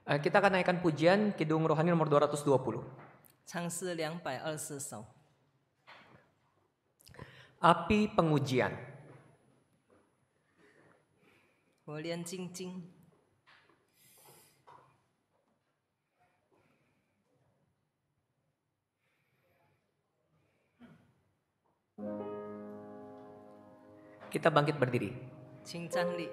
Kita akan naikkan pujian Kidung Rohani nomor 220. 唱诗220首。 Api pengujian. 火炼金经， Kita bangkit berdiri. 请站立。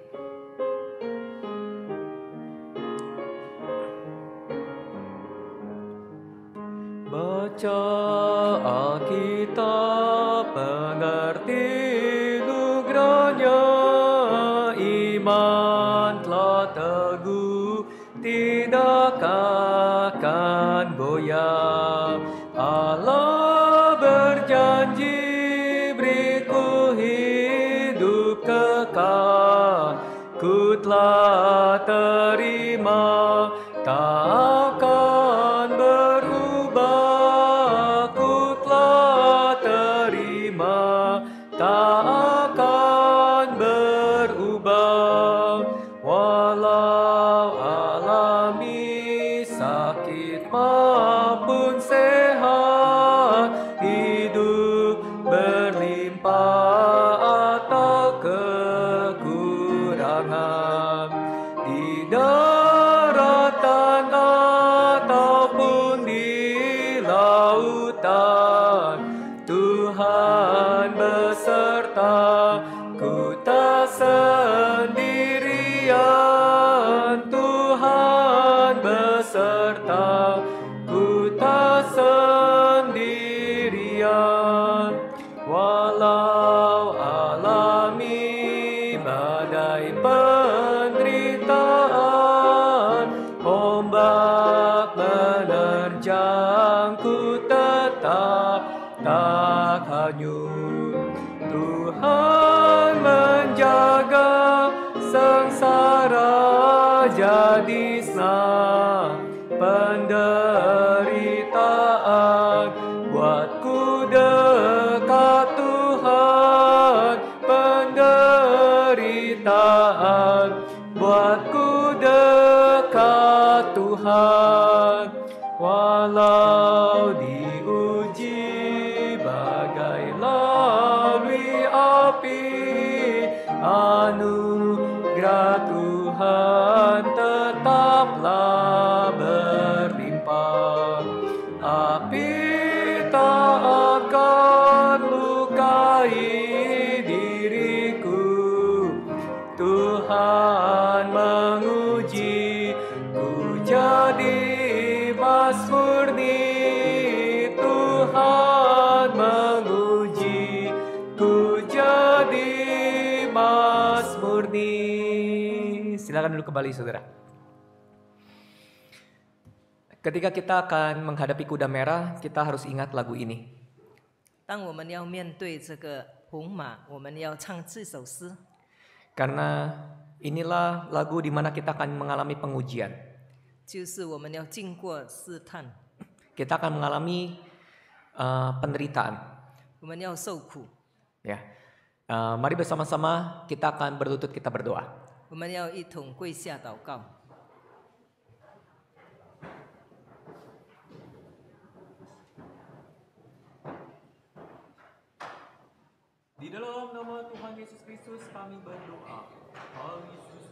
Baca Alkitab, mengerti nugerahnya, iman telah teguh, tidak akan goyah. Allah berjanji beriku hidup kekal, ku telah terima, tak akan berubah, ku telah terima, tak akan berubah. Walau alami sakit maupun sehat, hidup berlimpah atau kekurangan, di daratan ataupun di lautan, Tuhan beserta, ku tak sendirian. Tuhan beserta, ku tak sendirian. Walau alami badai penderitaan, ombak menerjang, ku tetap tak hanyut. Tuhan menjaga sengsara jadi senang, penderitaan buatku dekat Tuhan, penderitaan buatku dekat Tuhan. Walau diuji bagai lalui api, anugerah Tuhan tetaplah berlimpah. Api tak akan lukai diriku, Tuhan menguji, ku jadi mas murni. Tuhan menguji, ku jadi mas murni. Silakan dulu kembali, saudara. Ketika kita akan menghadapi kuda merah, kita harus ingat lagu ini. 当我们要面对这个红马，我们要唱这首诗， Karena inilah lagu di mana kita akan mengalami pengujian. 就是我们要经过试探， Kita akan mengalami penderitaan. 我们要受苦， Ya, mari bersama-sama kita akan berlutut, kita berdoa. 我们要一同跪下祷告。 Di dalam nama Tuhan Yesus Kristus kami berdoa. Yesus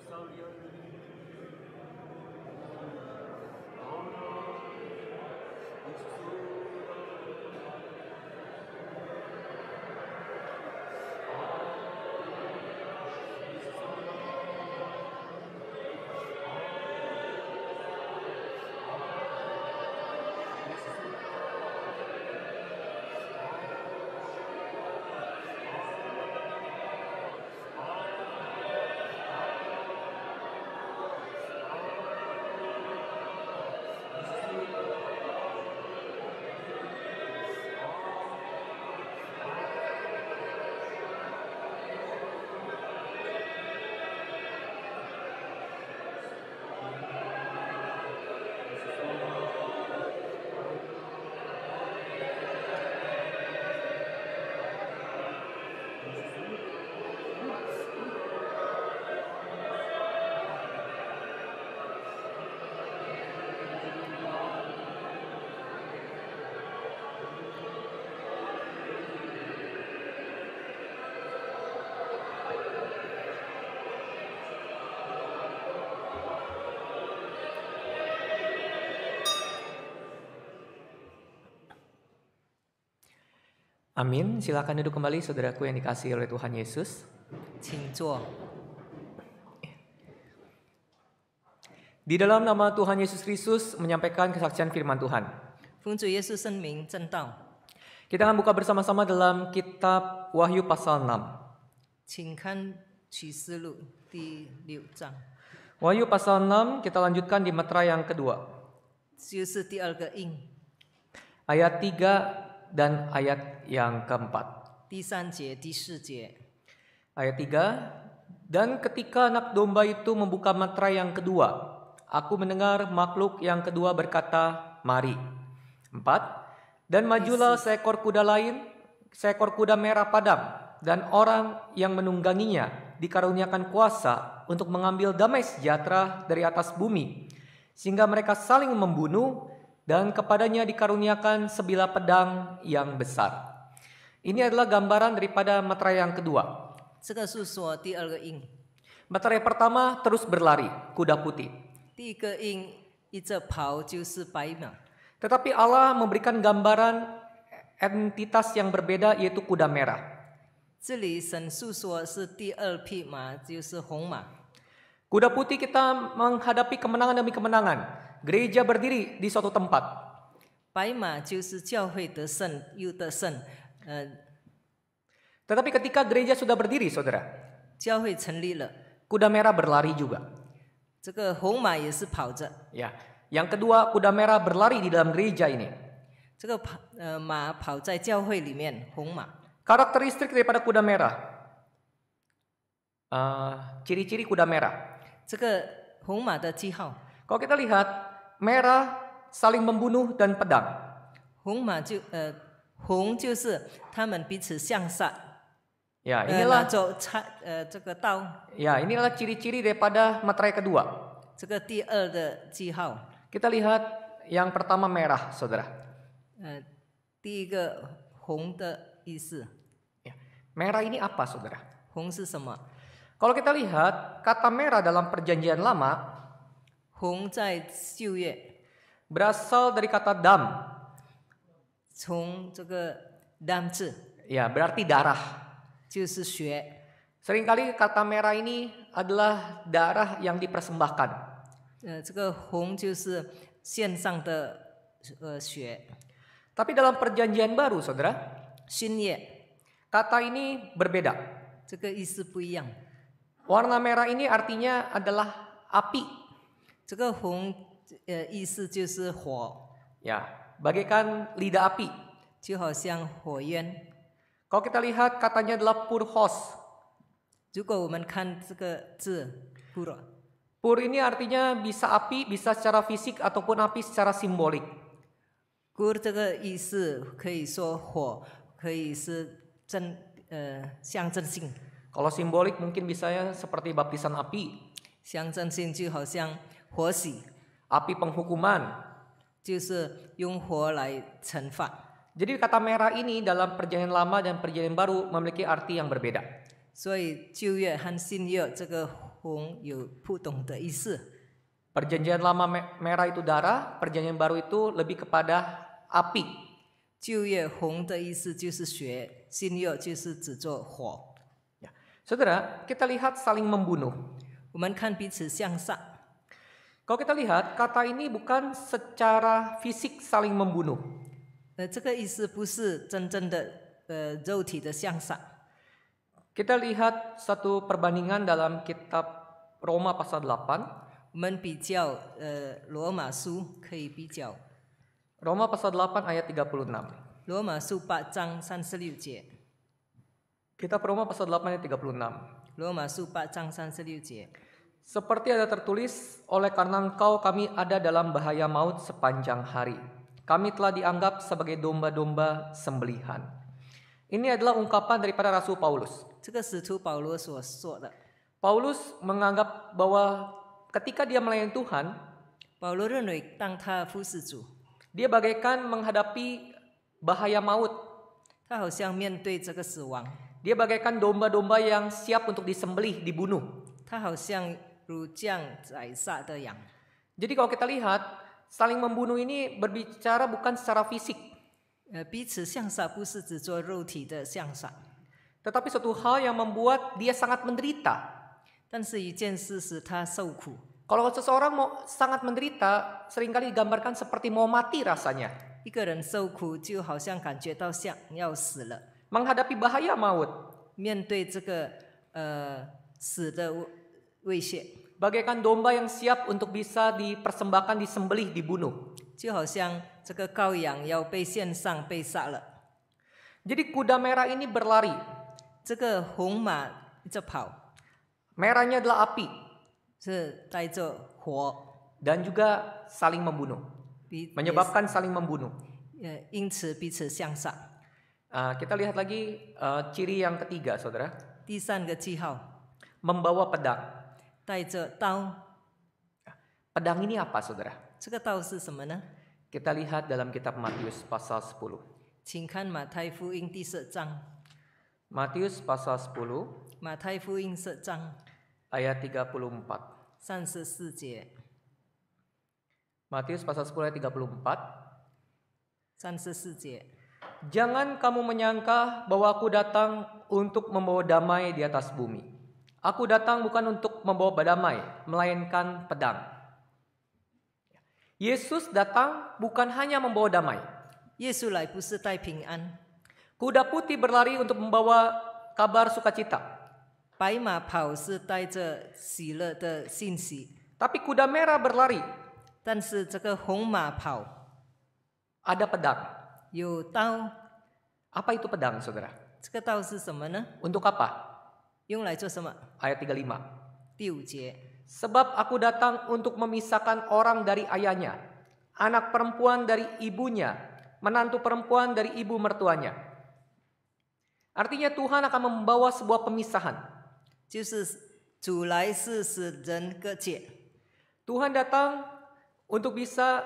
Amin. Silakan duduk kembali saudaraku yang dikasihi oleh Tuhan Yesus. 请坐。 Di dalam nama Tuhan Yesus Kristus menyampaikan kesaksian firman Tuhan. 奉主耶稣圣名正道， Kita akan buka bersama-sama dalam kitab Wahyu pasal 6. 请看启示录第6章， Wahyu pasal 6 kita lanjutkan di meterai yang kedua. 就是第2个印， Ayat 3 dan ayat yang keempat. 第3节、第4节。 Ayat 3. Dan ketika anak domba itu membuka meterai yang kedua, aku mendengar makhluk yang kedua berkata, mari. 4. Dan majulah seekor kuda lain, seekor kuda merah padam, dan orang yang menungganginya dikaruniakan kuasa untuk mengambil damai sejahtera dari atas bumi, sehingga mereka saling membunuh, dan kepadanya dikaruniakan sebilah pedang yang besar. Ini adalah gambaran daripada meterai yang kedua. 这个是说第2个印， Meterai pertama terus berlari, kuda putih. 第1个印一着袍就是白马， Tetapi Allah memberikan gambaran entitas yang berbeda, yaitu kuda merah. 这里神述说是第2匹马就是红马。 Kuda putih kita menghadapi kemenangan demi kemenangan. Gereja berdiri di suatu tempat. 白马就是教会得胜又得胜， Tetapi ketika gereja sudah berdiri, saudara, 教会成立了， kuda merah berlari juga. 这个红马也是跑着， Ya, yang kedua kuda merah berlari di dalam gereja ini. 这个马跑在教会里面，红马。 Karakteristik daripada kuda merah. Ciri-ciri kuda merah. 这个红马的记号， Kalau kita lihat, merah saling membunuh dan pedang. 红就是他们彼此相杀， Ya, 拿 inilah 走这个刀， inilah ciri-ciri daripada meterai kedua. 这个第2的记号， Kita lihat yang pertama merah, saudara. 第1个红的意思， Ya, merah ini apa, saudara? 红是什么？ Kalau kita lihat, kata merah dalam perjanjian lama 红在旧约， berasal dari kata dam. 从这个 dam 字 Ya, berarti darah. 就是血， Seringkali kata merah ini adalah darah yang dipersembahkan. 这个红就是献上的血。 Tapi dalam perjanjian baru, saudara, 新约 kata ini berbeda. 这个意思不一样， Warna merah ini artinya adalah api. 这个红意思就是火， Ya, bagaikan lidah api. 就好像火焰。 Kalau kita lihat katanya adalah purhos. 如果我们看这个字 pur， Pur ini artinya bisa api, bisa secara fisik ataupun api secara simbolik. pur 这个意思可以说火，可以是象征性， Kalau simbolik mungkin bisanya seperti baptisan api, 象征性就好像火洗， api penghukuman. 就是用火来惩罚。 Jadi kata merah ini dalam perjanjian lama dan perjanjian baru memiliki arti yang berbeda. 所以旧约和新约这个红有不同的意思。 Perjanjian lama merah itu darah, perjanjian baru itu lebih kepada api. 旧约红的意思就是血，新约就是指作火。 Ya. Saudara, kita lihat saling membunuh. 我们看彼此相杀， Kalau kita lihat, kata ini bukan secara fisik saling membunuh. 这个意思不是真正的肉体的相杀。 Kita lihat satu perbandingan dalam kitab Roma pasal 8. 我们比较罗马书可以比较 Roma pasal 8 ayat 36. 罗马书8章36节， Kitab Roma pasal 8 ayat 36. 罗马书8章36节。 Seperti ada tertulis, oleh karena engkau kami ada dalam bahaya maut sepanjang hari. Kami telah dianggap sebagai domba-domba sembelihan. Ini adalah ungkapan daripada Rasul Paulus. 这个使徒保罗所说的， Paulus menganggap bahwa ketika dia melayani Tuhan, 保罗认为当他服侍主， dia bagaikan menghadapi bahaya maut. 他好像面对这个死亡， Dia bagaikan domba-domba yang siap untuk disembelih, dibunuh. 他好像如将宰杀的羊。 Jadi kalau kita lihat, saling membunuh ini berbicara bukan secara fisik. 彼此相杀不是只做肉体的相杀， tetapi suatu hal yang membuat dia sangat menderita. 但是一件事使他受苦。 Kalau seseorang mau sangat menderita, seringkali digambarkan seperti mau mati rasanya, 一个人受苦，就好像感觉到像要死了， menghadapi bahaya maut, 面对这个死的威胁， bagaikan domba yang siap untuk bisa dipersembahkan, disembelih, dibunuh. 就好像这个羔羊要被献上被杀了。 Jadi kuda merah ini berlari. 这个红马在跑， Merahnya adalah api 是带着火， dan juga saling membunuh, 彼 menyebabkan saling membunuh. 因此彼此相杀。 Kita lihat lagi ciri yang ketiga, saudara. 第三个记号， Membawa pedang. 带着刀。 Pedang ini apa, saudara? 这个刀是什么呢？ Kita lihat dalam kitab Matius pasal 10. 请看马太福音第10章， Matius pasal 10马太福音10章 ayat 34. 34节， Matius pasal 10 ayat 34. 34节。 Jangan kamu menyangka bahwa aku datang untuk membawa damai di atas bumi. Aku datang bukan untuk membawa damai, melainkan pedang. Yesus datang bukan hanya membawa damai. 耶稣来不是带平安， Kuda putih berlari untuk membawa kabar sukacita. 白马跑是带着喜乐的信息， Tapi kuda merah berlari, 但是这个红马跑 ada pedang. 有刀， Apa itu pedang, saudara? 这个刀是什么呢？ Untuk apa? 用来做什么？ Ayat 35. 第5节， Sebab aku datang untuk memisahkan orang dari ayahnya, anak perempuan dari ibunya, menantu perempuan dari ibu mertuanya. Artinya Tuhan akan membawa sebuah pemisahan. 就是主来是使人割解， Tuhan datang untuk bisa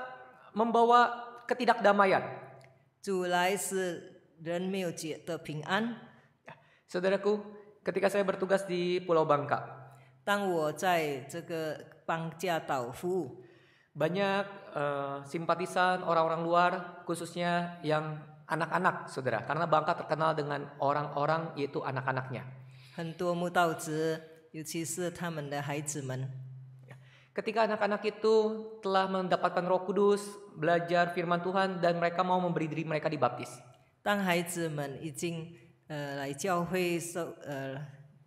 membawa ketidakdamaian. 主来使人没有解的平安。 Saudaraku, ketika saya bertugas di Pulau Bangka, 当我在这个邦加岛服务， banyak simpatisan orang-orang luar, khususnya yang anak-anak, saudara. Karena Bangka terkenal dengan orang-orang, yaitu anak-anaknya. 很多慕道者，尤其是他们的孩子们， Ketika anak-anak itu telah mendapatkan Roh Kudus, belajar firman Tuhan, dan mereka mau memberi diri mereka dibaptis. 当孩子们已经来教会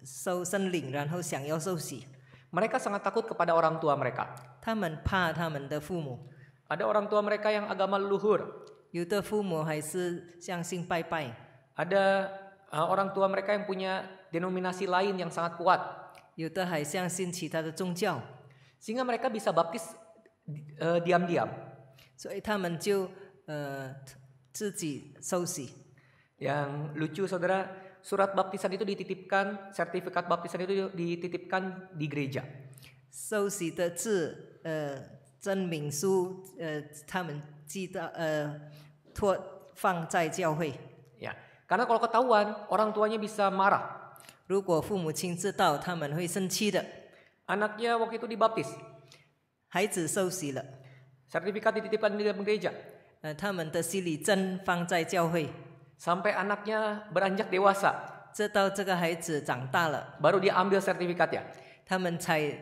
受圣灵，然后想要受洗， Mereka sangat takut kepada orang tua mereka. 他们怕他们的父母， Ada orang tua mereka yang agama leluhur. 有的父母还是相信拜拜， Ada orang tua mereka yang punya denominasi lain yang sangat kuat. 有的还相信其他的宗教， Sehingga mereka bisa baptis diam-diam. 所以他们就自己受洗。 Yang lucu, saudara, surat baptisan itu dititipkan, sertifikat baptisan itu dititipkan di gereja. 受洗的字，证明书，他们放在教会。 Ya, karena kalau ketahuan, orang tuanya bisa marah. 如果父母亲知道，他们会生气的。 Anaknya waktu itu dibaptis, 孩子受洗了， sertifikat dititipkan di dalam gereja. 他们的洗礼证放在教会， Sampai anaknya beranjak dewasa, 直到这个孩子长大了， baru dia ambil sertifikatnya. 他们才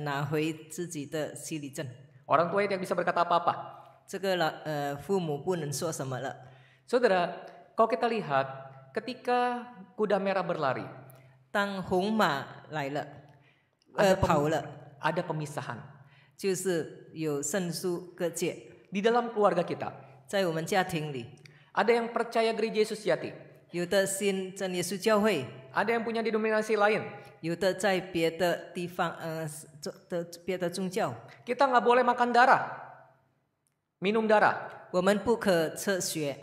拿回自己的洗礼证。 Orang tuanya tidak bisa berkata apa-apa. 这个父母不能说什么了。 Saudara, kalau kita lihat, ketika kuda merah berlari, 当红马来了，跑了， ada pemisahan. 就是有圣书割界， Di dalam keluarga kita, 在我们家庭里， ada yang percaya gereja Yesus Sejati, 有的信真耶稣教会， ada yang punya denominasi lain. 有的在别的地方，别的宗教。 Kita nggak boleh makan darah, minum darah. 我们不可测血，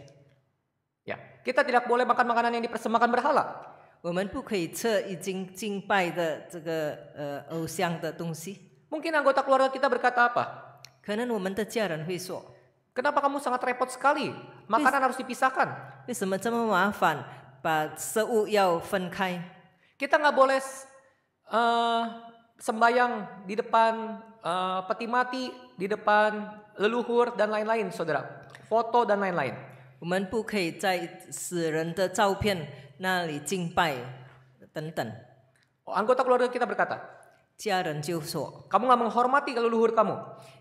Ya, kita tidak boleh makan makanan yang dipersembahkan berhala. 我们不可以测已经敬拜的这个偶像的东西。 Mungkin anggota keluarga kita berkata apa? 可能我们的家人会说， Kenapa kamu sangat repot sekali? Makanan harus dipisahkan. 为什么这么麻烦，把食物要分开？ Kita nggak boleh sembayang di depan peti mati, di depan leluhur dan lain-lain, saudara. Foto dan lain-lain. 我们不可以在死人的照片那里敬拜等等。 Anggota keluarga kita berkata, 家人就说 kamu nggak menghormati leluhur kamu.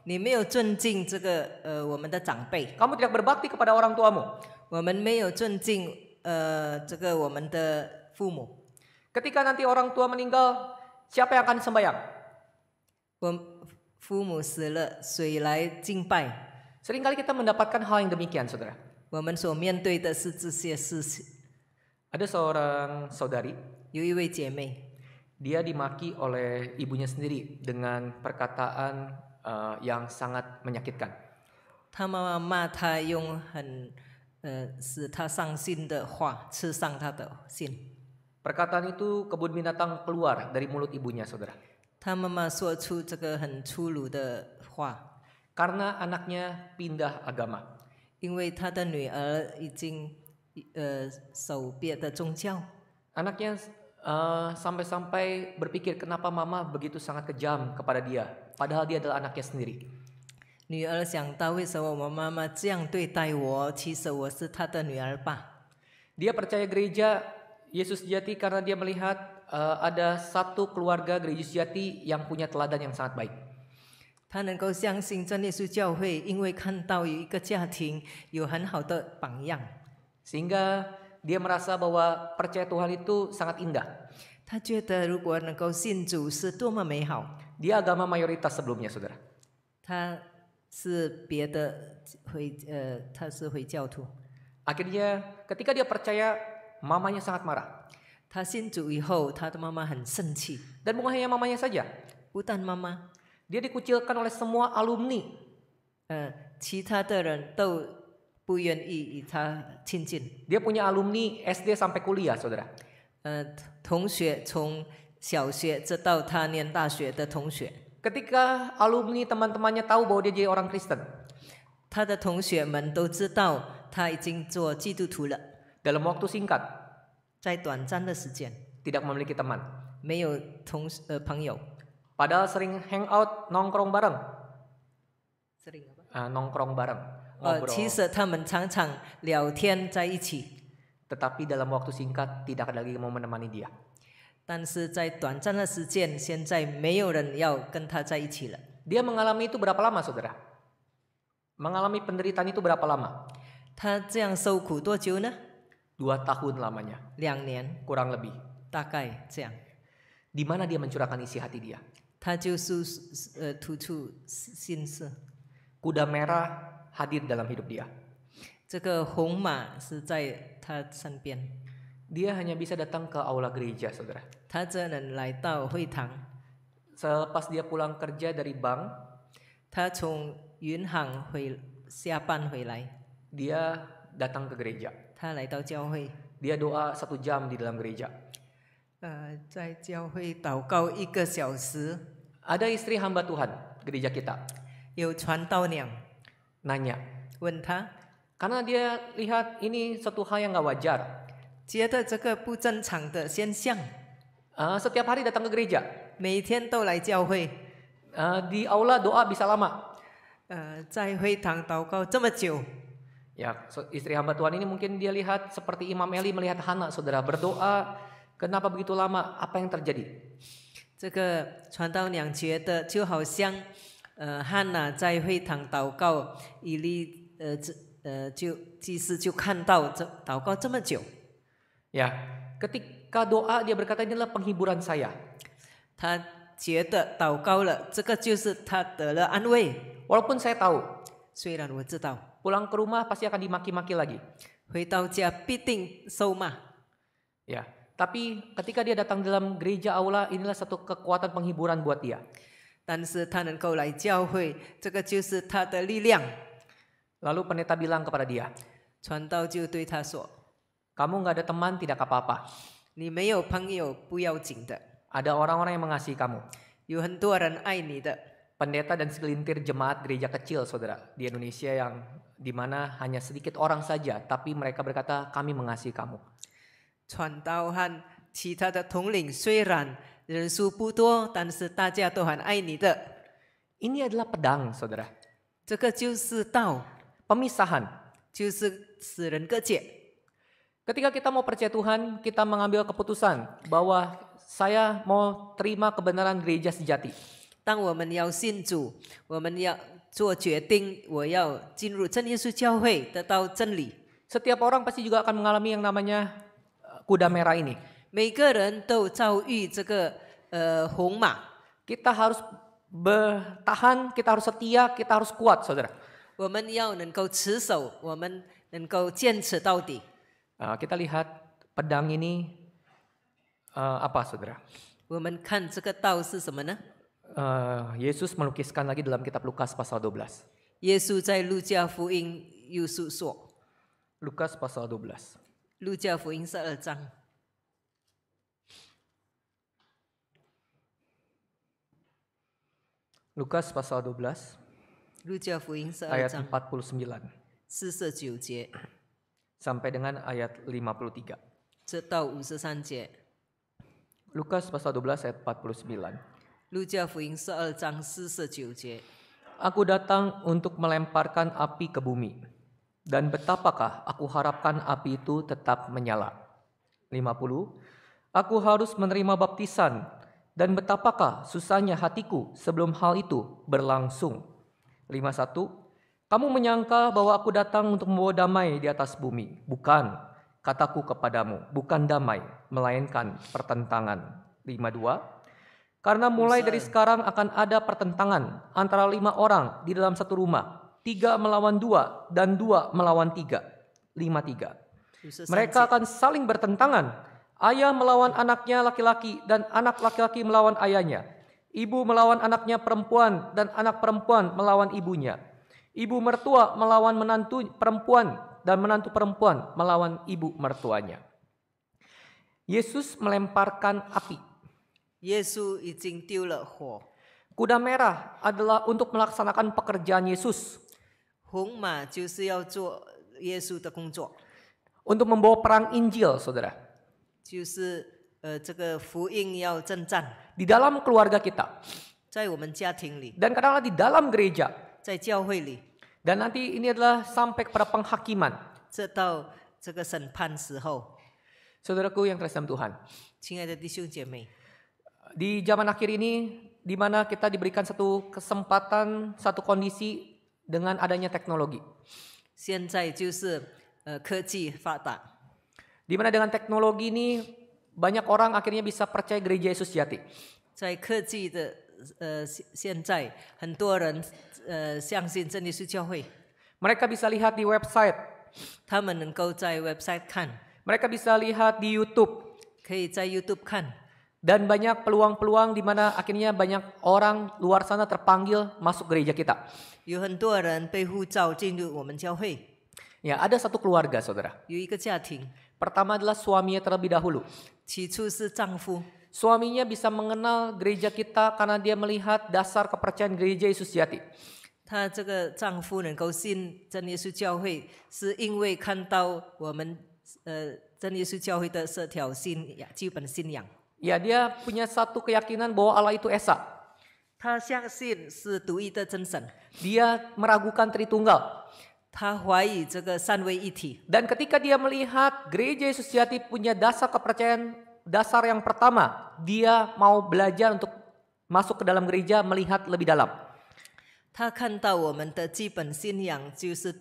你没有尊敬这个我们的长辈， Kamu tidak berbakti kepada orang tuamu. 我们没有尊敬这个我们的父母。 Ketika nanti orang tua meninggal, siapa yang akan sembahyang? 我父母死了，谁来敬拜？ Seringkali kita mendapatkan hal yang demikian, saudara. 我们所面对的是这些事情。 Ada seorang saudari, 有一位姐妹， dia dimaki oleh ibunya sendiri dengan perkataan yang sangat menyakitkan. 她妈妈骂她用很使她伤心的话刺伤她的心。 Perkataan itu kebun binatang keluar dari mulut ibunya, saudara. 她妈妈说出这个很粗鲁的话， Karena anaknya pindah agama. 因为她的女儿已经守别的宗教。 Anaknya sampai-sampai berpikir kenapa mama begitu sangat kejam kepada dia, padahal dia adalah anaknya sendiri. 女儿想到为什么我妈妈这样对待我？其实我是她的女儿吧。 Dia percaya gereja Yesus Sejati karena dia melihat ada satu keluarga gereja sejati yang punya teladan yang sangat baik. 她能够相信真耶稣教会，因为看到有一个家庭有很好的榜样， Sehingga dia merasa bahwa percaya Tuhan itu sangat indah. 她觉得如果能够信主是多么美好。 Dia agama mayoritas sebelumnya, saudara. 她是别的她是回教徒。 Akhirnya ketika dia percaya, mamanya sangat marah. 她信主以后，她的妈妈很生气， Dan bukan hanya mamanya saja, 不但妈妈， dia dikucilkan oleh semua alumni. 其他的人都不愿意与她亲近。 Dia punya alumni SD sampai kuliah, saudara. 同学从小学直到她念大学的同学， Ketika alumni teman-temannya tahu bahwa dia jadi orang Kristen, 她的同学们都知道她已经做基督徒了。 dalam waktu singkat, 在短暂的时间， tidak memiliki teman. 没有朋友， Padahal sering hangout, nongkrong bareng. 是另一个 Nongkrong bareng, ngobrol. 其实他们常常聊天在一起， Tetapi dalam waktu singkat tidak ada lagi yang mau menemani dia. 但是在短暂的时间，现在没有人要跟他在一起了。 Dia mengalami itu berapa lama, saudara? Mengalami penderitaan itu berapa lama? 他这样受苦多久呢？ 2 tahun lamanya, 2年， kurang lebih. 大概这样。 Di mana dia mencurahkan isi hati dia? 他就是突出心事。 Kuda merah hadir dalam hidup dia. 这个红马是在他身边， Dia hanya bisa datang ke aula gereja, saudara. 他只能来到会堂。 Selepas dia pulang kerja dari bank, 他从银行下班回来， dia datang ke gereja. 他来到教会， Dia doa 1 jam di dalam gereja. 在教会祷告1个小时。 Ada istri hamba Tuhan gereja kita 有传道娘 nanya, 问他， karena dia lihat ini suatu hal yang gak wajar. 觉得这个不正常的现象， Setiap hari datang ke gereja, 每天都来教会， di aula doa bisa lama. 在会堂祷告这么久， Ya, istri hamba Tuhan ini mungkin dia lihat seperti Imam Eli melihat Hana, saudara, berdoa. Kenapa begitu lama? Apa yang terjadi? 这个传道娘觉得就好像汉娜在会堂祷告，以利祭司就看到祷告这么久。 Ya, ketika doa dia berkata inilah penghiburan saya. 他觉得祷告了，这个就是他得了安慰。 Walaupun saya tahu 虽然我知道， pulang ke rumah pasti akan dimaki-maki lagi. 回到家必定受骂。 Ya, tapi ketika dia datang dalam gereja aula, inilah satu kekuatan penghiburan buat dia. 但是他能够来教会，这个就是他的力量。 Lalu pendeta bilang kepada dia, 传道就对他说 kamu nggak ada teman tidak apa-apa. ：“你没有朋友不要紧的， Ada orang-orang yang mengasihi kamu. 有很多人爱你的。” Pendeta dan segelintir jemaat gereja kecil, saudara, di Indonesia yang dimana hanya sedikit orang saja, tapi mereka berkata kami mengasihi kamu. 传道和其他的统领虽然人数不多，但是大家都很爱你的。 Ini adalah pedang, saudara. 这个就是道， Pemisahan. 就是使人割戒。 Ketika kita mau percaya Tuhan, kita mengambil keputusan bahwa saya mau terima kebenaran gereja sejati. 当我们要信主，我们要做决定，我要进入真耶稣教会，得到真理。 Setiap orang pasti juga akan mengalami yang namanya kuda merah ini. 每个人都遭遇这个红马， Kita harus bertahan, kita harus setia, kita harus kuat, saudara. 我们要能够持守，我们能够坚持到底。 Kita lihat pedang ini apa, saudara? 我们看这个道是什么呢？ Yesus melukiskan lagi dalam kitab Lukas pasal 12. 耶稣在路加福音又述说， Lukas pasal 12. 路加福音12章， Lukas pasal 12路加福音12 ayat 章49 49节， sampai dengan ayat 53. 这到53节。 Lukas pasal 12 ayat 49. 路加福音12章49节， Aku datang untuk melemparkan api ke bumi. Dan betapakah aku harapkan api itu tetap menyala. 50. Aku harus menerima baptisan. Dan betapakah susahnya hatiku sebelum hal itu berlangsung. 51. Kamu menyangka bahwa aku datang untuk membawa damai di atas bumi. Bukan, kataku kepadamu, bukan damai, melainkan pertentangan. 52. Karena mulai dari sekarang akan ada pertentangan antara 5 orang di dalam satu rumah. 3 melawan 2 dan 2 melawan 3. 53. Mereka akan saling bertentangan. Ayah melawan anaknya laki-laki dan anak laki-laki melawan ayahnya. Ibu melawan anaknya perempuan dan anak perempuan melawan ibunya. Ibu mertua melawan menantu perempuan dan menantu perempuan melawan ibu mertuanya. Yesus melemparkan api. 耶稣已经丢了火， Kuda merah adalah untuk melaksanakan pekerjaan Yesus. 红马就是要做耶稣的工作， Untuk membawa perang Injil, saudara. 就是这个福音要征战， Di dalam keluarga kita. 在我们家庭里， Dan kadang-kadang di dalam gereja. 在教会里， Dan nanti ini adalah sampai kepada penghakiman. 这到这个审判时候， Saudaraku yang terkasih dalam Tuhan. 亲爱的弟兄姐妹， Di zaman akhir ini, di mana kita diberikan satu kesempatan, satu kondisi dengan adanya teknologi. 现在就是科技发达， Di mana dengan teknologi ini, banyak orang akhirnya bisa percaya gereja Yesus sejati. 在科技的现在，很多人相信真耶稣教会， Mereka bisa lihat di website. 他们能够在 website 看， Mereka bisa lihat di YouTube. 可以在 YouTube 看， Dan banyak peluang-peluang di mana akhirnya banyak orang luar sana terpanggil masuk gereja kita. 有很多人被呼召进入我们教会， Ya, ada satu keluarga, saudara. 有一个家庭， Pertama adalah suaminya terlebih dahulu. 起初是丈夫， Suaminya bisa mengenal gereja kita karena dia melihat dasar kepercayaan gereja Yesus sejati. 他这个丈夫能够信真耶稣教会，是因为看到我们真耶稣教会的这条信仰基本信仰。 Ya, dia punya satu keyakinan bahwa Allah itu Esa. 他相信是独一的真神， Dia meragukan Tritunggal. 他怀疑这个三位一体。 Dan ketika dia melihat gereja Yesus sejati punya dasar kepercayaan, dasar yang pertama, dia mau belajar untuk masuk ke dalam gereja melihat lebih dalam. 他看到我们的基本信仰就是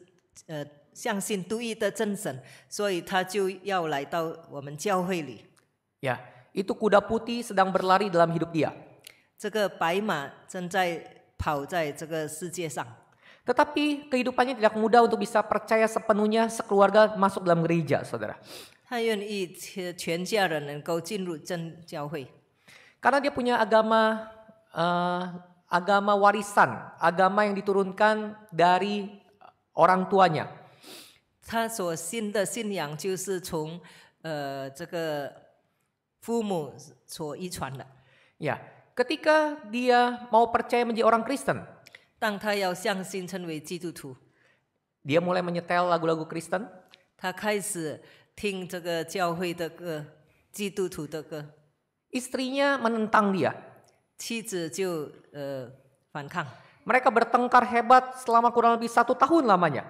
相信独一的真神，所以他就要来到我们教会里。 Ya, itu kuda putih sedang berlari dalam hidup dia. 这个白马正在跑在这个世界上， Tetapi kehidupannya tidak mudah untuk bisa percaya sepenuhnya sekeluarga masuk dalam gereja, saudara. 他愿意全家人能够进入真教会， Karena dia punya agama warisan, agama yang diturunkan dari orang tuanya. 他所信的信仰就是从这个父母所遗传的。 Ya, ketika dia mau percaya menjadi orang Kristen, 当他要相信成为基督徒， dia mulai menyetel lagu-lagu Kristen. 他开始听这个教会的歌，基督徒的歌， Istrinya menentang dia. 妻子就反抗。 Mereka bertengkar hebat selama kurang lebih 1 tahun lamanya.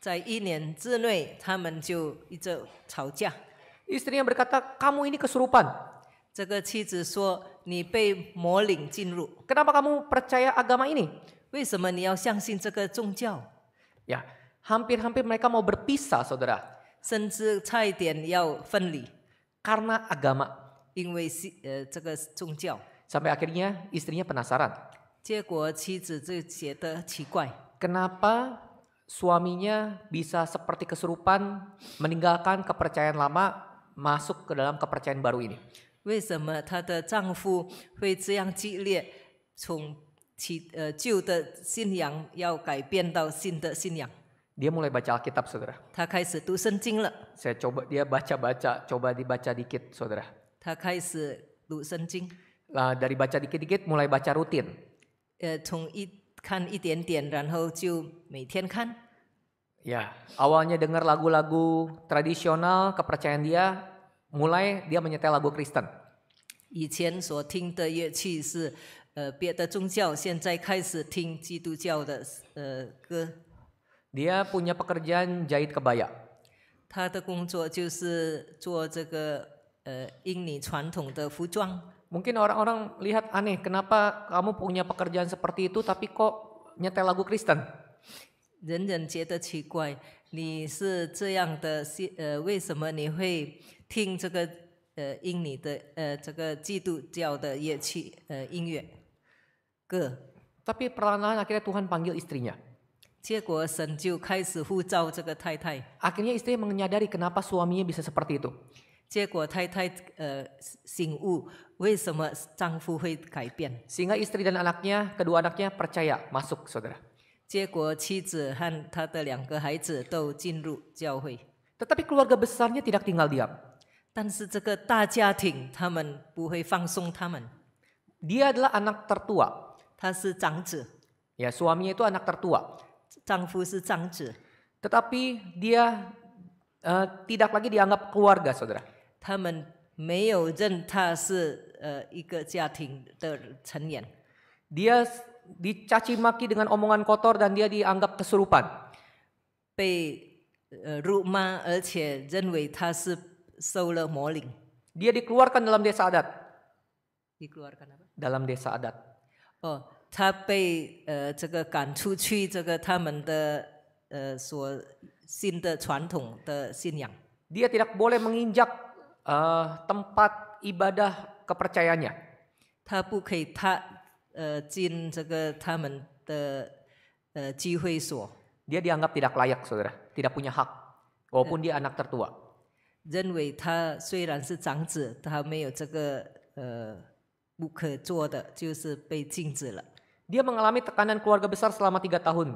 在1年之内，他们就一直吵架。 Istrinya berkata, kamu ini kesurupan. 这个妻子说：“你被魔领进入， Kenapa kamu percaya agama ini? 为什么你要相信这个宗教？ Ya, hampir-hampir mereka mau berpisah, saudara. 甚至差一点要分离， Karena agama. 因为这个宗教。 Sampai akhirnya istrinya penasaran. 结果妻子就觉得奇怪， Kenapa suaminya bisa seperti kesurupan, meninggalkan kepercayaan lama, masuk ke dalam kepercayaan baru ini? 为什么她的丈夫会这样激烈，从旧的信仰要改变到新的信仰？ Dia mulai baca Alkitab, saudara. 她开始读圣经了， Saya coba dia baca-baca, coba dibaca dikit, saudara. 她开始读圣经， Nah, dari baca dikit-dikit mulai baca rutin. 从看一点点，然后就每天看。 Ya, awalnya dengar lagu-lagu tradisional kepercayaan dia, mulai dia menyetel lagu Kristen. 以前所听的乐器是别的宗教，现在开始听基督教的歌。 Dia punya pekerjaan jahit kebaya. 他的工作就是做这个印尼传统的服装。 Mungkin orang-orang lihat aneh, kenapa kamu punya pekerjaan seperti itu tapi kok nyetel lagu Kristen? 人人觉得奇怪，你是这样的为什么你会听这个印尼的这个基督教的乐器音乐歌？ Tapi perlahan-lahan akhirnya Tuhan panggil istrinya. 结果神就开始呼召这个太太， Akhirnya istrinya menyadari kenapa suaminya bisa seperti itu. 结果太太醒悟为什么丈夫会改变， Sehingga istri dan anaknya, kedua anaknya percaya masuk, saudara. 结果妻子和她的2个孩子都进入教会。 Tetapi keluarga besarnya tidak tinggal diam. 但是这个大家庭，他们不会放松他们。 Dia adalah anak tertua. 他是长子， Ya, suaminya itu anak tertua. 丈夫是长子， Tetapi dia tidak lagi dianggap keluarga, saudara. 他们没有认他是一个家庭的成员。 Dia dicaci maki dengan omongan kotor dan dia dianggap kesurupan. 被辱骂，而且认为他是受了魔灵。 Dia dikeluarkan dalam desa adat. dikeluarkan apa？ Dalam desa adat. 哦，他被这个赶出去，这个他们的所新的传统的信仰。 Dia tidak boleh menginjak tempat ibadah kepercayaannya. 他不可以进这个他们的聚会所。 Dia dianggap tidak layak, saudara. Tidak punya hak. Walaupun dia anak tertua. 认为他虽然是长子，他没有这个不可做的，就是被禁止了。 Dia mengalami tekanan keluarga besar selama 3 tahun.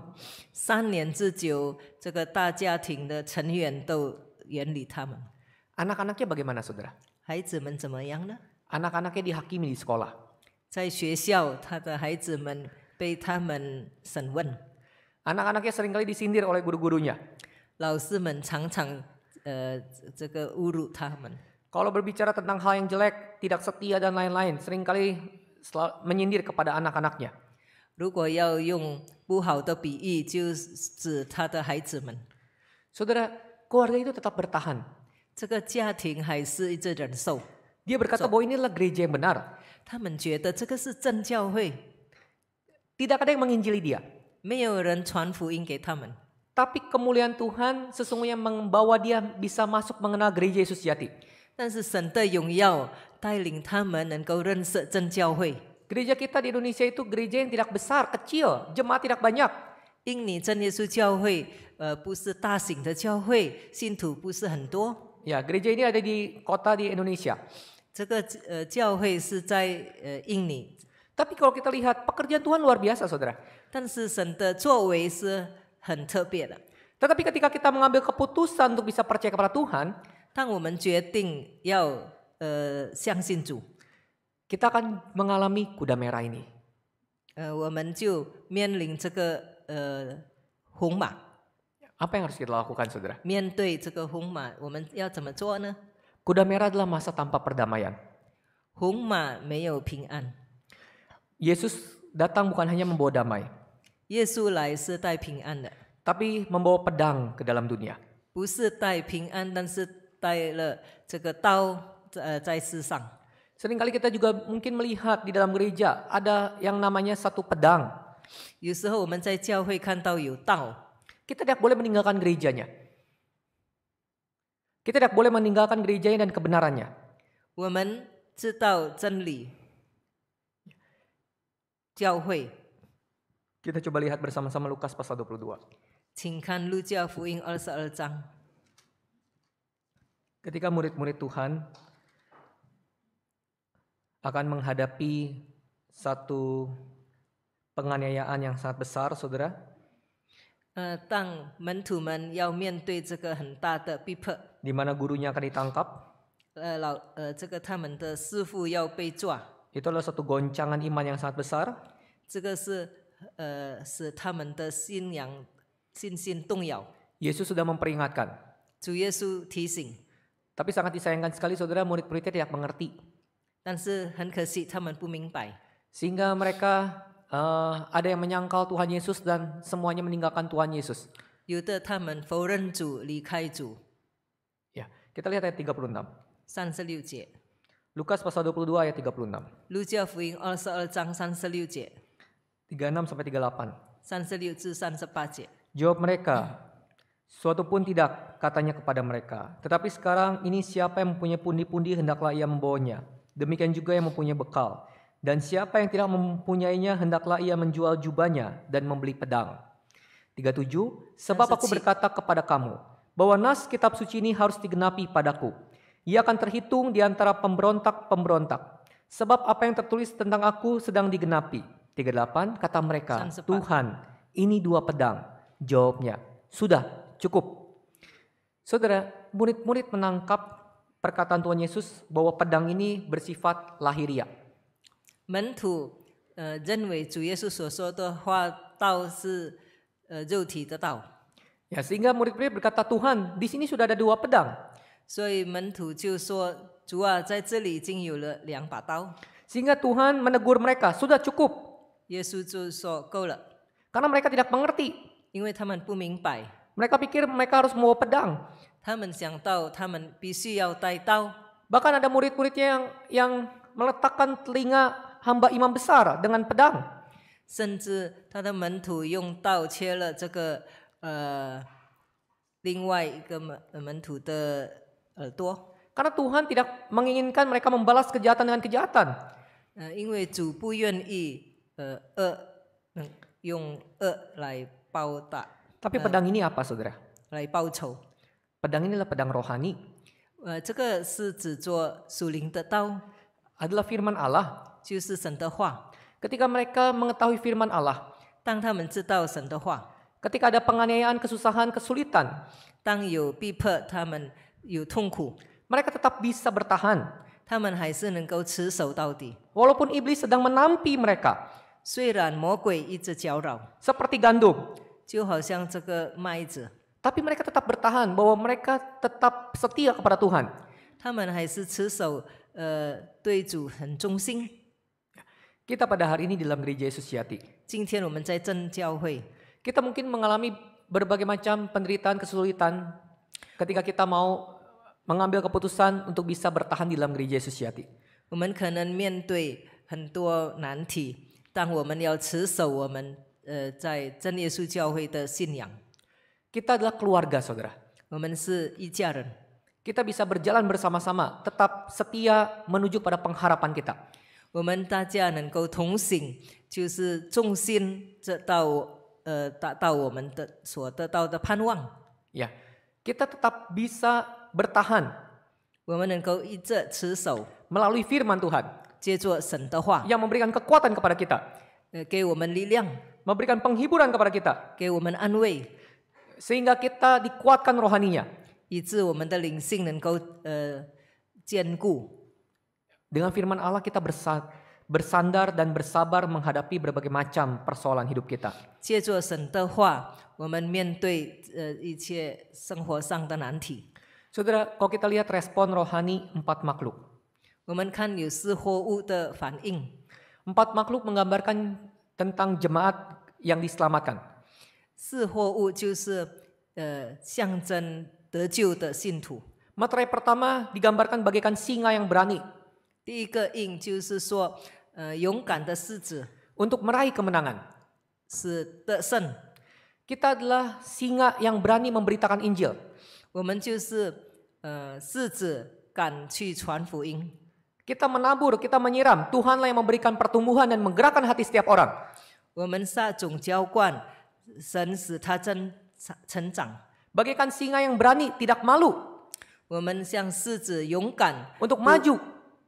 3年之久，这个大家庭的成员都远离他们。 Anak-anaknya bagaimana, saudara? 孩子们怎么样呢？ Anak-anaknya dihakimi di sekolah. 在学校，他的孩子们被他们审问， Anak-anaknya seringkali disindir oleh guru-gurunya. 老师们常常这个侮辱他们。 Kalau berbicara tentang hal yang jelek, tidak setia dan lain-lain, seringkali menyindir kepada anak-anaknya. 如果要用不好的比喻，就指他的孩子们。 Saudara, keluarga itu tetap bertahan. 这个家庭还是一直忍受。 Dia berkata bahwa ini adalah gereja yang benar. 他们觉得这个是真教会， Tidak ada yang menginjili dia. 没有人传福音给他们。 Tapi kemuliaan Tuhan sesungguhnya membawa dia bisa masuk mengenal gereja Yesus Sejati. 但是神的荣耀带领他们能够认识真教会。 Gereja kita di Indonesia itu gereja yang tidak besar, kecil, jemaat tidak banyak. 印尼真耶稣教会，不是大型的教会，信徒不是很多。 Ya, gereja ini ada di kota di Indonesia. 这个教会是在印尼， Tapi kalau kita lihat pekerjaan Tuhan luar biasa, saudara. 但是神的作为是很特别的。 Tetapi ketika kita mengambil keputusan untuk bisa percaya kepada Tuhan, 当我们决定要相信主， kita akan mengalami kuda merah ini. 我们就面临这个红马。 Apa yang harus kita lakukan, saudara? 面对这个红马，我们要怎么做呢？ Kuda merah adalah masa tanpa perdamaian. 红马没有平安， Yesus datang bukan hanya membawa damai, 耶稣来是带平安的， tapi membawa pedang ke dalam dunia. 不是带平安，但是带了这个刀在世上。 Seringkali kita juga mungkin melihat di dalam gereja ada yang namanya satu pedang. 有时候我们在教会看到有刀， Kita tidak boleh meninggalkan gerejanya. Kita tidak boleh meninggalkan gerejanya dan kebenarannya. 我们知道真理，教会， Kita coba lihat bersama-sama Lukas pasal 22. 请看路加福音22章。 Ketika murid-murid Tuhan akan menghadapi satu penganiayaan yang sangat besar, saudara. 当门徒们要面对这个很大的逼迫， Di mana gurunya akan ditangkap. 这个他们的师傅要被抓， Itu adalah satu goncangan iman yang sangat besar. 这个是使他们的信心动摇。 Yesus sudah memperingatkan. 主耶稣提醒， Tapi sangat disayangkan sekali saudara, murid-muridnya tidak mengerti. 但是很可惜他们不明白， Sehingga mereka ada yang menyangkal Tuhan Yesus dan semuanya meninggalkan Tuhan Yesus. 有的他们否认主，离开主。 Ya, kita lihat ayat 36. 36节， Lukas pasal 22 ayat 36. 路加福音22章36节， 36 sampai 38. 36至38节。 Jawab mereka, suatu pun tidak, katanya kepada mereka. Tetapi sekarang ini siapa yang mempunyai pundi-pundi hendaklah ia membawanya. Demikian juga yang mempunyai bekal. Dan siapa yang tidak mempunyainya hendaklah ia menjual jubahnya dan membeli pedang. 37. Sebab aku berkata kepada kamu, bahwa nas kitab suci ini harus digenapi padaku. Ia akan terhitung di antara pemberontak-pemberontak. Sebab apa yang tertulis tentang aku sedang digenapi. 38. Kata mereka, Tuhan, ini 2 pedang. Jawabnya, sudah cukup. Saudara, murid-murid menangkap perkataan Tuhan Yesus bahwa pedang ini bersifat lahiriah. 门徒认为主耶稣所说的话，道是肉体的道， Ya, sehingga murid-murid berkata, Tuhan, di sini sudah ada 2 pedang. 所以门徒就说：“主啊，在这里已经有了2把刀。 Sehingga Tuhan menegur mereka, sudah cukup. ”耶稣就说：“够了， Karena mereka tidak mengerti. 因为他们不明白， Mereka pikir mereka harus membawa pedang. 他们想到他们必须要带刀。 Bahkan ada murid-muridnya yang meletakkan telinga hamba imam besar dengan pedang. 甚至他的门徒用刀切了这个另外一个门徒的耳朵， Karena Tuhan tidak menginginkan mereka membalas kejahatan dengan kejahatan. 因为主不愿意用恶来报答， Tapi pedang ini apa, saudara? 来报仇。 Pedang ini adalah pedang rohani. 这个是指作属灵的刀， Adalah firman Allah. 就是神的话。 Ketika mereka mengetahui firman Allah, 当他们知道神的话， ketika ada penganiayaan, kesusahan, kesulitan, 当有逼迫，他们有痛苦， mereka tetap bisa bertahan. 他们还是能够持守到底。 Walaupun iblis sedang menampi mereka, 虽然魔鬼一直搅扰， seperti gandum, 就好像这个麦子， tapi mereka tetap bertahan bahwa mereka tetap setia kepada Tuhan. 他们还是持守对主很忠心。 Kita pada hari ini di dalam gereja Yesus Yati, 今天我们在真教会， kita mungkin mengalami berbagai macam penderitaan, kesulitan ketika kita mau mengambil keputusan untuk bisa bertahan di dalam gereja Yesus Yati. 我们可能面对很多难题，当我们要持守我们在真耶稣教会的信仰， Kita adalah keluarga, saudara. 我们是一家人， Kita bisa berjalan bersama-sama, tetap setia menuju pada pengharapan kita. 我们大家能够同行，就是忠心达到我们的所得到的盼望。 Ya, kita tetap bisa bertahan 我们能够一直持守， melalui firman Tuhan 接着神的话， yang memberikan kekuatan kepada kita, 给我们力量， memberikan penghiburan kepada kita, 给我们安慰， sehingga kita dikuatkan rohaninya. 以致我们的灵性能够坚固。 Dengan firman Allah kita bersandar dan bersabar menghadapi berbagai macam persoalan hidup kita. 借着神的话，我们面对一切生活上的难题。 Saudara, kalau kita lihat respon rohani 4 makhluk. 我们看有失货物的反应， 4 makhluk menggambarkan tentang jemaat yang diselamatkan. 四货物就是象征得救的信徒。 Materai pertama digambarkan bagaikan singa yang berani 第一个印就是说，勇敢的狮子 untuk meraih kemenangan. 是得胜， Kita adalah singa yang berani memberitakan Injil. 我们就是狮子敢去传福音。 Kita menabur, kita menyiram. Tuhanlah yang memberikan pertumbuhan dan menggerakkan hati setiap orang. 我们撒种浇灌，神使它成长。 Bagaikan singa yang berani, tidak malu 我们像狮子勇敢， untuk maju,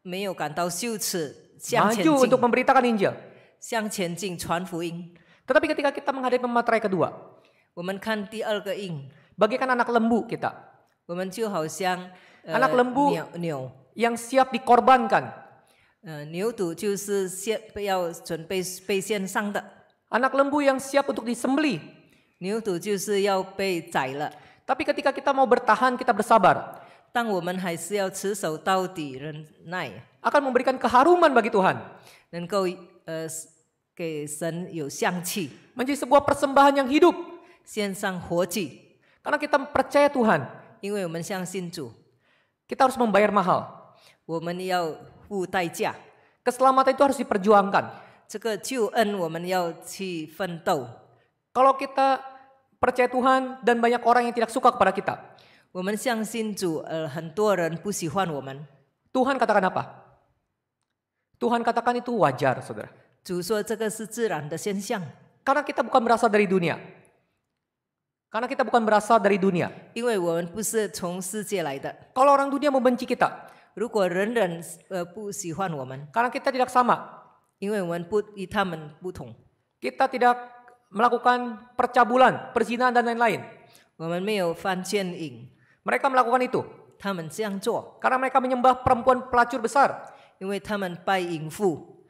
没有感到羞耻，向前 maju 进 untuk，memberitakan Injil. 向前进传福音。 Tetapi ketika kita menghadapi materai kedua, 我们看第二个印， bagaikan anak lembu kita 我们就好像Anak lembu 牛， yang siap dikorbankan. 牛犊就是要准备被献上的， Anak lembu yang siap untuk disembelih. 牛犊就是要被宰了。 Tapi ketika kita mau bertahan, kita bersabar, 但我们还是要持守到底，忍耐， akan memberikan keharuman bagi Tuhan. 能够给神有香气， Menjadi sebuah persembahan yang hidup. 献上活祭， Karena kita percaya Tuhan, 因为我们相信主， kita harus membayar mahal. 我们要付代价。 Keselamatan itu harus diperjuangkan. 这个救恩我们要去奋斗。 Kalau kita percaya Tuhan dan banyak orang yang tidak suka kepada kita, 我们相信主，很多人不喜欢我们。 Tuhan katakan apa? Tuhan katakan itu wajar, saudara. 主说这个是自然的现象， Karena kita bukan berasal dari dunia. Karena kita bukan berasal dari dunia. 因为我们不是从世界来的。 Kalau orang dunia membenci kita, 如果人人不喜欢我们， karena kita tidak sama, 因为我们不与他们不同， kita tidak melakukan percabulan, perzinahan dan lain-lain. 我们没有犯奸淫， Mereka melakukan itu 他们这样做， karena mereka menyembah perempuan pelacur besar. 因为他们拜淫妇。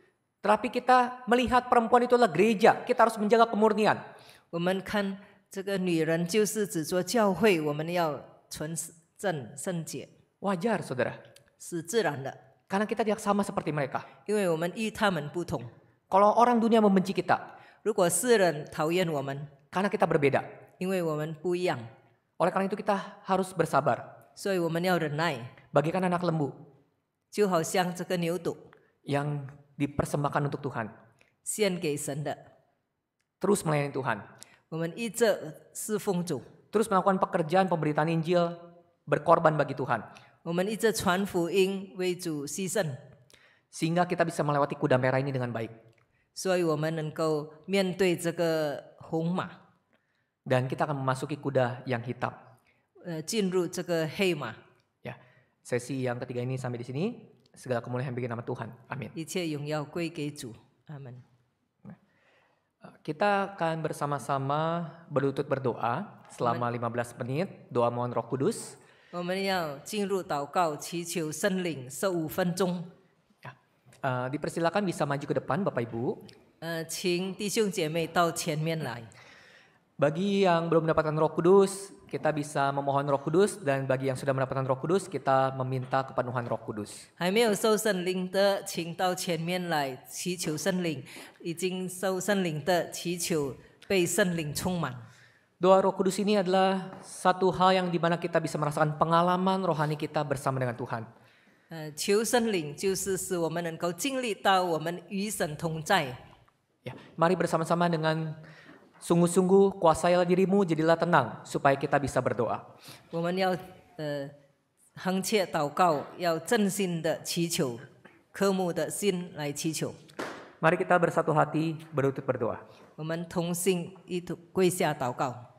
Tetapi kita melihat perempuan itu adalah gereja, kita harus menjaga kemurnian. 我们看这个女人就是指着教会，我们要纯正圣洁， Wajar, saudara. 是自然的， Karena kita tidak sama seperti mereka. 因为我们与他们不同。 Kalau orang dunia membenci kita, 如果世人讨厌我们， karena kita berbeda. 因为我们不一样， Oleh karena itu kita harus bersabar. 所以我们要忍耐， Bagaikan anak lembu 就好像这个牛犊 yang dipersembahkan untuk Tuhan. 献给神的， Terus melayani Tuhan. 我们一直侍奉主， Terus melakukan pekerjaan pemberitaan Injil, berkorban bagi Tuhan. 我们一直传福音，为主牺牲， Sehingga kita bisa melewati kuda merah ini dengan baik. 所以我们能够面对这个红马， Dan kita akan memasuki kuda yang hitam. 进入这个黑马， Ya, sesi yang ketiga ini sampai di sini. Segala kemuliaan bagi nama Tuhan. Amin. 一切荣耀归给主，阿门。 Kita akan bersama-sama berlutut berdoa selama 15 menit. Doa mohon Roh Kudus. 我们要进入祷告，祈求圣灵15分钟。 Ya. Dipersilakan bisa maju ke depan Bapak Ibu. 请弟兄姐妹到前面来。 Bagi yang belum mendapatkan Roh Kudus, kita bisa memohon Roh Kudus, dan bagi yang sudah mendapatkan Roh Kudus, kita meminta kepenuhan Roh Kudus. 还没有受圣灵的，请到前面来祈求圣灵；已经受圣灵的，祈求被圣灵充满。 Doa Roh Kudus ini adalah satu hal yang dimana kita bisa merasakan pengalaman rohani kita bersama dengan Tuhan. 求圣灵就是使我们能够经历到我们与神同在。 Ya, mari bersama-sama dengan sungguh-sungguh kuasailah dirimu, jadilah tenang supaya kita bisa berdoa. 我们要恒切祷告，要真心的祈求，渴慕的心来祈求。 Mari kita bersatu hati berlutut berdoa. 我们同心一同跪下祷告。